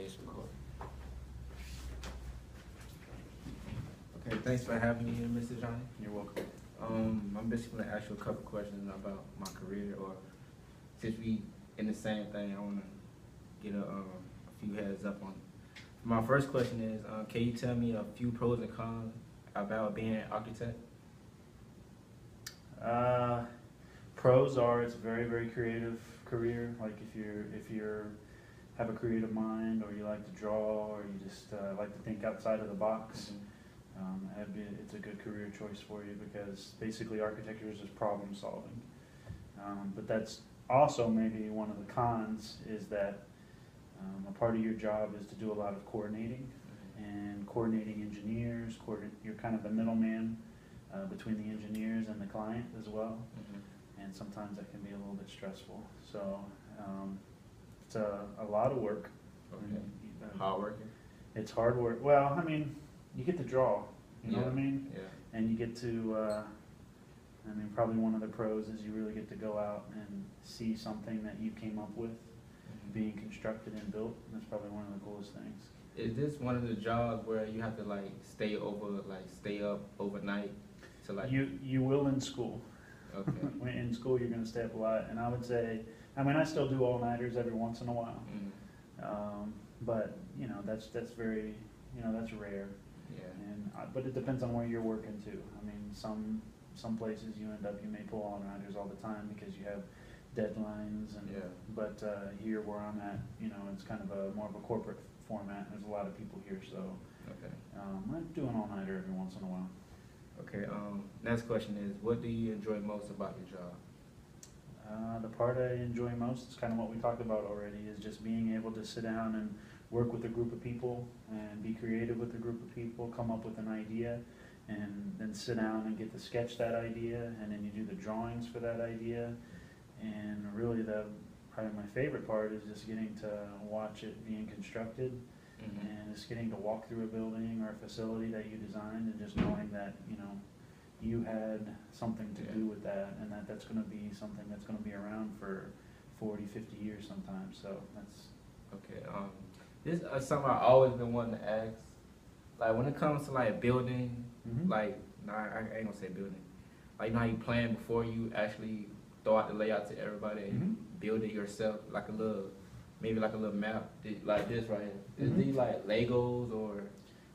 it's recording. Okay, thanks for having me here, Mr. Johnny. You're welcome. I'm basically gonna ask you a couple questions about my career, or since we in the same thing, I wanna get a few heads up on it. My first question is, can you tell me a few pros and cons about being an architect? Pros are it's a very, very creative career. Like if you're have a creative mind, or you like to draw, or you just like to think outside of the box, it's a good career choice for you, because basically architecture is just problem solving. But that's also maybe one of the cons, is that a part of your job is to do a lot of coordinating, and coordinating engineers. You're kind of the middleman between the engineers and the client as well, and sometimes that can be a little bit stressful. So it's a lot of work. Okay. Hard working? It's hard work. Well, I mean, you get to draw, you know what I mean? Yeah. And you get to, I mean, probably one of the pros is you really get to go out and see something that you came up with being constructed and built. That's probably one of the coolest things. Is this one of the jobs where you have to stay up overnight to You will in school. Okay. In school you're going to stay up a lot, and I would say, I mean, I still do all-nighters every once in a while, but you know, that's very, you know, that's rare. Yeah. And but it depends on where you're working too. I mean, some places you may pull all-nighters all the time because you have deadlines, and but here where I'm at, you know, it's kind of more of a corporate format. There's a lot of people here, so I do an all-nighter every once in a while. Okay. Next question is, what do you enjoy most about your job? The part I enjoy most is kind of what we talked about already, is just being able to sit down and work with a group of people and be creative with a group of people, come up with an idea, and then sit down and get to sketch that idea, and then you do the drawings for that idea. And really probably my favorite part is just getting to watch it being constructed, and just getting to walk through a building or a facility that you designed, and just knowing that, you know, you had something to do with that, and that's going to be something that's going to be around for 40, 50 years sometimes. So that's okay. This is something I've always been wanting to ask. Like, when it comes to building, I ain't gonna say building. Like, you know how you plan before you actually throw out the layout to everybody, and you build it yourself, maybe like a little map, like this right here. Is these like Legos, or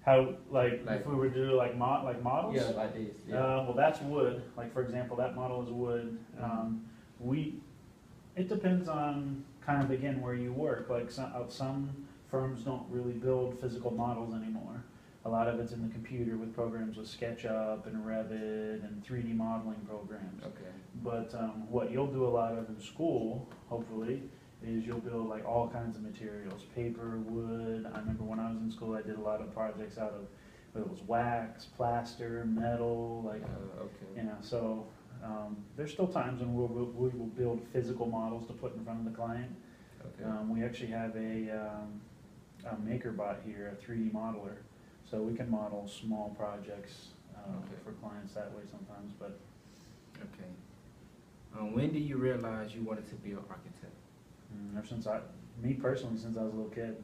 how, if we were to do models? Yeah, like this. Yeah. Well, that's wood. Like, for example, that model is wood. It depends on kind of, again, where you work. Like some firms don't really build physical models anymore. A lot of it's in the computer with programs with SketchUp and Revit and 3D modeling programs. Okay. But what you'll do a lot of in school, hopefully, is you'll build like all kinds of materials, paper, wood. I remember when I was in school, I did a lot of projects out of, whether it was wax, plaster, metal, you know. So there's still times when we will build physical models to put in front of the client. Okay. We actually have a MakerBot here, a 3D modeler, so we can model small projects for clients that way sometimes. But okay. When did you realize you wanted to be an architect? Ever since me personally, since I was a little kid,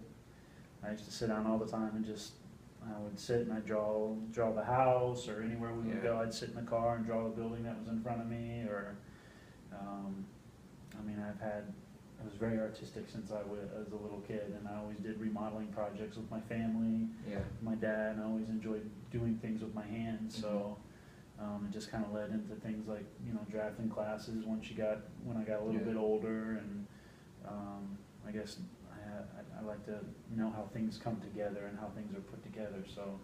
I used to sit down all the time and I would sit and I'd draw the house, or anywhere we would go, I'd sit in the car and draw the building that was in front of me, or, I mean, I was very artistic since I was a little kid, and I always did remodeling projects with my family, my dad, and I always enjoyed doing things with my hands, so it just kind of led into things like, you know, drafting classes when I got a little bit older, and I guess I like to know how things come together and how things are put together, so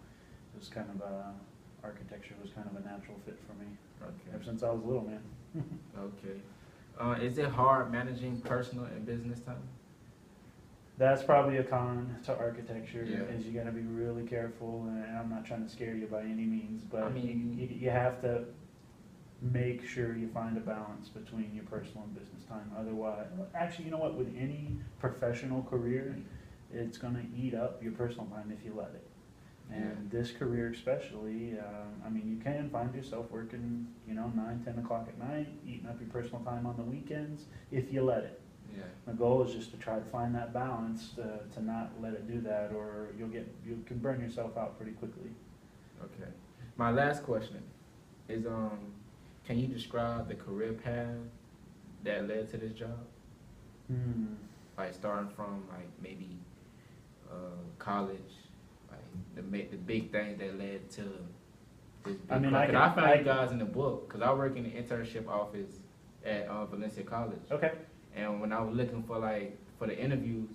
it was kind of architecture was kind of a natural fit for me ever since I was little, man. Okay. Is it hard managing personal and business time? That's probably a con to architecture, is you got to be really careful, and I'm not trying to scare you by any means, but I mean, you have to make sure you find a balance between your personal and business time. Otherwise, actually, you know what, with any professional career, it's going to eat up your personal time if you let it. And this career especially, I mean, you can find yourself working, you know, 9, 10 o'clock at night, eating up your personal time on the weekends, if you let it. Yeah. The goal is just to try to find that balance to not let it do that, or you can burn yourself out pretty quickly. Okay. My last question is, can you describe the career path that led to this job? Like starting from like maybe college, like the big things that led to this big. I mean, I found you guys in the book because I work in the internship office at Valencia College. Okay. And when I was looking for the interviews,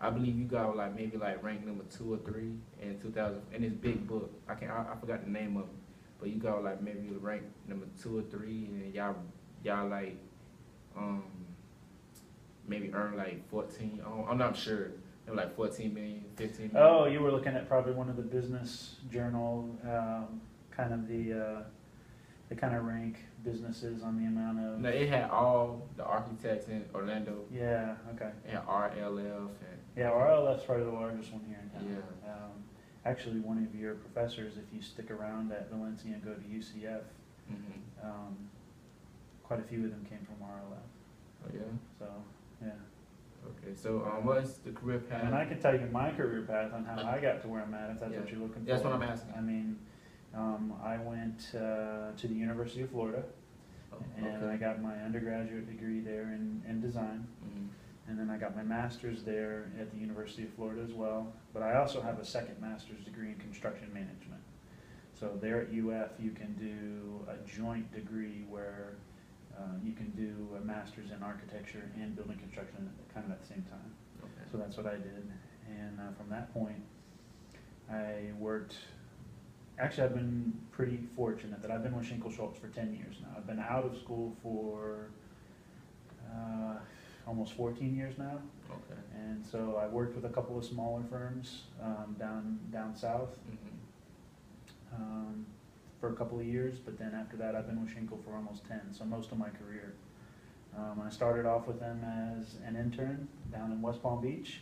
I believe you got like maybe like ranked number 2 or 3 in 2000 in this big book. I forgot the name of it, but you got like maybe ranked number 2 or 3, and y'all like maybe earned like 14. I'm not sure. It was like 14 million, 15 million. Oh, you were looking at probably one of the business journal, kind of they kind of rank businesses on the amount of. No, it had all the architects in Orlando. Yeah. Okay. It had RLF and. Yeah, RLF's probably the largest one here in town. Yeah. Actually, one of your professors, if you stick around at Valencia and go to UCF, quite a few of them came from RLF. Oh yeah. So yeah. Okay, so what's the career path? And I can tell you my career path on how I got to where I'm at, if that's what you're looking for. That's what I'm asking. I mean, I went to the University of Florida, and I got my undergraduate degree there in design. And then I got my master's there at the University of Florida as well. But I also have a second master's degree in construction management. So there at UF, you can do a joint degree where you can do a master's in architecture and building construction kind of at the same time. Okay. So that's what I did. And from that point, I worked. Actually, I've been pretty fortunate that I've been with Schinkel Schultz for 10 years now. I've been out of school for almost 14 years now. Okay. And so I worked with a couple of smaller firms down south for a couple of years, but then after that I've been with Schinkel for almost 10, so most of my career. I started off with them as an intern down in West Palm Beach,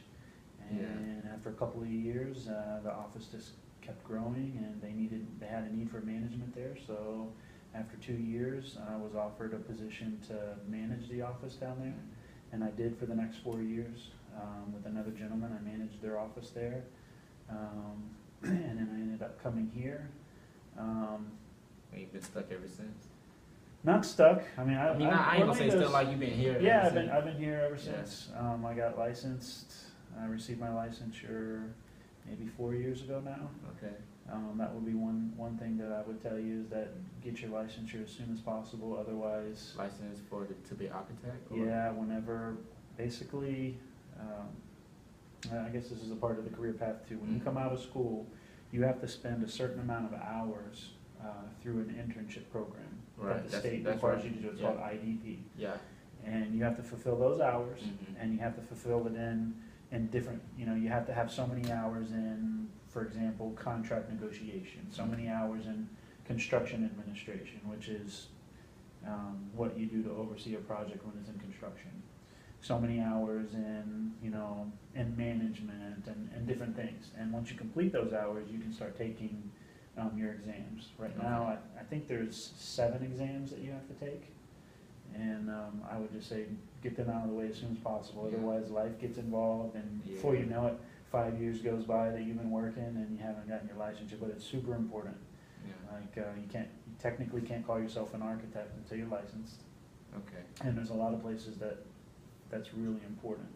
and after a couple of years the office just kept growing, and they had a need for management there, so after 2 years I was offered a position to manage the office down there. And I did for the next 4 years with another gentleman. I managed their office there, and then I ended up coming here. You've been stuck ever since. Not stuck. I mean, I ain't gonna say still like you've been here. Yeah, I've been here ever since. I got licensed. I received my licensure maybe 4 years ago now. Okay. That would be one thing that I would tell you is that get your licensure as soon as possible. Otherwise, license to be an architect. Or? Yeah, whenever basically, I guess this is a part of the career path too. When you come out of school, you have to spend a certain amount of hours through an internship program that the state requires you to do. It's called IDP. Yeah. And you have to fulfill those hours, and you have to fulfill it in different. You have to have so many hours in, for example, contract negotiation. So many hours in construction administration, which is what you do to oversee a project when it's in construction. So many hours in, in management and different things. And once you complete those hours, you can start taking your exams. Right now, I think there's 7 exams that you have to take. And I would just say get them out of the way as soon as possible. Otherwise, life gets involved, and before you know it, 5 years goes by that you've been working and you haven't gotten your licensure. But it's super important. Like you technically can't call yourself an architect until you're licensed. Okay. And there's a lot of places that's really important.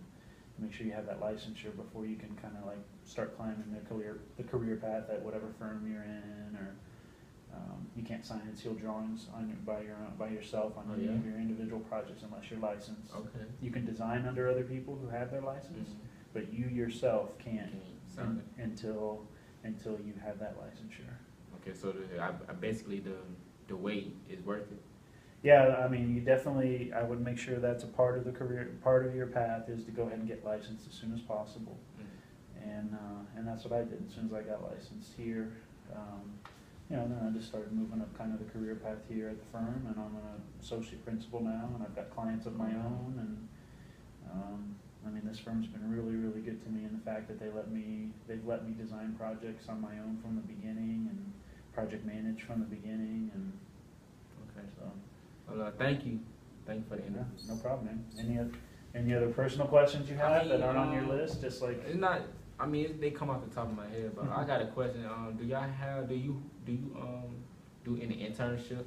Make sure you have that licensure before you can kind of like start climbing the career path at whatever firm you're in, or you can't sign and seal drawings by yourself on any of your individual projects unless you're licensed. Okay. You can design under other people who have their license, but you yourself can't until you have that licensure. Okay, so basically the wait is worth it. Yeah, I mean, you definitely. I would make sure that's a part of the career. Part of your path is to go ahead and get licensed as soon as possible, and that's what I did as soon as I got licensed here. Then I just started moving up kind of the career path here at the firm, and I'm an associate principal now, and I've got clients of my own, and I mean, this firm's been really, really good to me in the fact that they've let me design projects on my own from the beginning, and project manage from the beginning, and so. Well, thank you for the interview. No problem, man. Any other personal questions you have I mean, that aren't on your list? Just like It's not. I mean, they come off the top of my head, but I got a question. Do y'all have? Do you do any internships?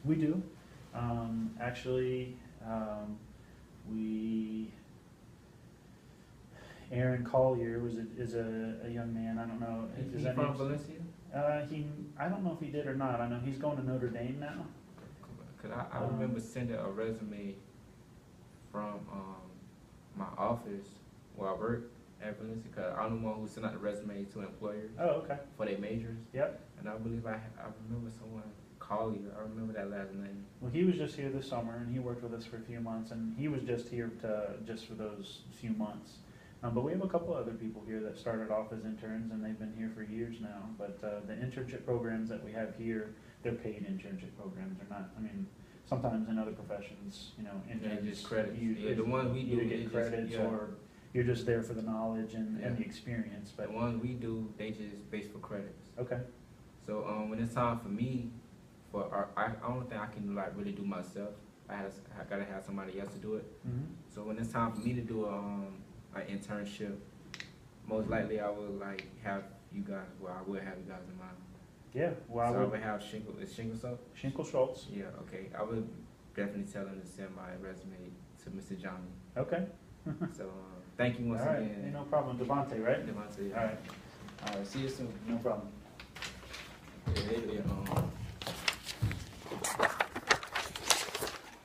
we do. Actually, we Aaron Collier is a young man. I don't know. Is Does he that from name- Valencia? I don't know if he did or not. I know he's going to Notre Dame now. Cause I remember sending a resume from my office where I work at Valencia. Cause I'm the one who sent out the resume to employers Oh, okay. for their majors. Yep. And I believe I remember someone Collier. I remember that last name. Well, he was just here this summer, and he worked with us for a few months, and he was just here for those few months. But we have a couple other people here that started off as interns, and they've been here for years now. But the internship programs that we have here, they're paid internship programs. They're not. I mean, sometimes in other professions, interns just credits. you Yeah, the ones we do, either get it's credits just, yeah. or you're just there for the knowledge and Yeah. the experience. But The ones we do, they just base for credits. okay. So when it's time for me, I don't think I can like really do myself. I gotta have somebody else to do it. Mm-hmm. So when it's time for me to do an internship, most likely I would like have you guys. Well, I will have you guys in mind. Yeah. Well, So I I would would have Shingle Soap. Shinkle Schultz. Yeah, okay. I would definitely tell him to send my resume to Mr. Johnny. Okay. So thank you once All right. again. Hey, no problem. Devonte, right? Devonte. All right. All right. See you soon. No problem. Yeah,